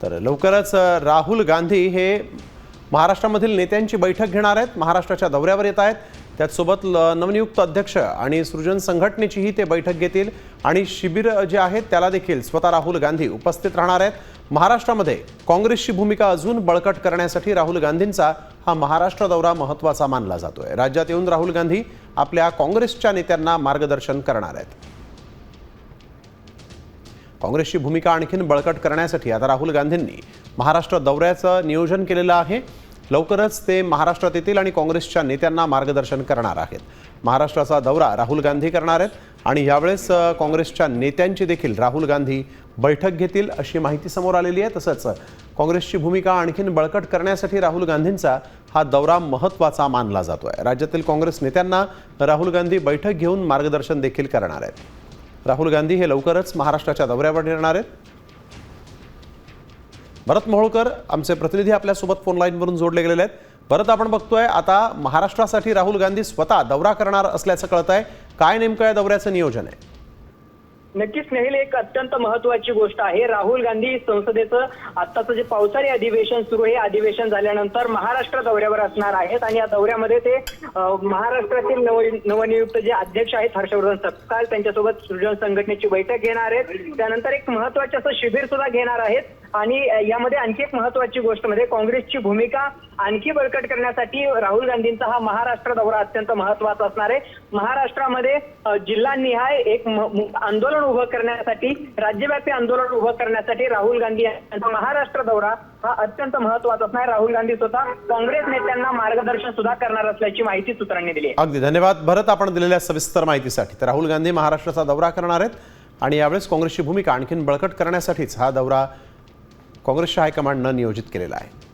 तर लवकरच राहुल गांधी हे महाराष्ट्रामधील नेत्यांची बैठक घेणार आहेत, महाराष्ट्राच्या दौऱ्यावर येत आहेत। त्याचसोबत नवनियुक्त अध्यक्ष आणि सृजन संघटनेचीही ते बैठक घेतील आणि शिबिर जे आहेत त्याला देखील स्वतः राहुल गांधी उपस्थित राहणार आहेत। महाराष्ट्रामध्ये काँग्रेसची भूमिका अजून बळकट करण्यासाठी राहुल गांधींचा हा महाराष्ट्र दौरा महत्त्वाचा मानला जातोय। राज्यात येऊन राहुल गांधी आपल्या काँग्रेसच्या नेत्यांना मार्गदर्शन करणार आहेत। काँग्रेसची भूमिका आणखीन बळकट करण्यासाठी आता राहुल गांधींनी महाराष्ट्र दौऱ्याचं नियोजन केलेलं आहे। लवकरच ते महाराष्ट्रात येतील आणि काँग्रेसच्या नेत्यांना मार्गदर्शन करणार आहेत। महाराष्ट्राचा दौरा राहुल गांधी करणार आहेत आणि यावेळेस काँग्रेसच्या नेत्यांची देखील राहुल गांधी बैठक घेतील अशी माहिती समोर आलेली आहे। तसंच काँग्रेसची भूमिका आणखीन बळकट करण्यासाठी राहुल गांधींचा हा दौरा महत्त्वाचा मानला जातोय। राज्यातील काँग्रेस नेत्यांना राहुल गांधी बैठक घेऊन मार्गदर्शन देखील करणार आहेत। राहुल गांधी हे लवकरच महाराष्ट्राच्या दौऱ्यावर येणार आहेत। भरत मोहोळकर आमचे प्रतिनिधी आपल्यासोबत फोन लाईनवरून जोडले गेलेले आहेत। भरत, आपण बघतोय आता महाराष्ट्रासाठी राहुल गांधी स्वतः दौरा करणार असल्याचं कळतंय, काय नेमकं या दौऱ्याचं नियोजन आहे? नक्कीच स्नेहिल, एक अत्यंत महत्त्वाची गोष्ट आहे। राहुल गांधी संसदेचं आत्ताचं जे पावसाळी अधिवेशन सुरू आहे, अधिवेशन झाल्यानंतर महाराष्ट्र दौऱ्यावर असणार आहेत आणि या दौऱ्यामध्ये ते महाराष्ट्रातील नवनियुक्त जे अध्यक्ष आहेत हर्षवर्धन सपकाळ त्यांच्यासोबत सृजन संघटनेची बैठक घेणार आहेत। त्यानंतर एक महत्त्वाचं असं शिबिर सुद्धा घेणार आहेत आणि यामध्ये आणखी एक महत्त्वाची गोष्ट म्हणजे काँग्रेसची भूमिका आणखी बळकट करण्यासाठी राहुल गांधींचा हा महाराष्ट्र दौरा अत्यंत महत्त्वाचा असणार आहे। महाराष्ट्रामध्ये जिल्हानिहाय एक आंदोलन उभं करण्यासाठी, राज्यव्यापी आंदोलन उभं करण्यासाठी राहुल गांधी यांचा महाराष्ट्र दौरा हा अत्यंत महत्त्वाचा असणार आहे। राहुल गांधी स्वतः काँग्रेस नेत्यांना मार्गदर्शन सुद्धा करणार असल्याची माहिती सूत्रांनी दिली आहे। अगदी धन्यवाद भरत, आपण दिलेल्या सविस्तर माहितीसाठी। तर राहुल गांधी महाराष्ट्राचा दौरा करणार आहेत आणि यावेळेस काँग्रेसची भूमिका आणखीन बळकट करण्यासाठीच हा दौरा काँग्रेसच्या हायकमांडनं नियोजित केलेला आहे।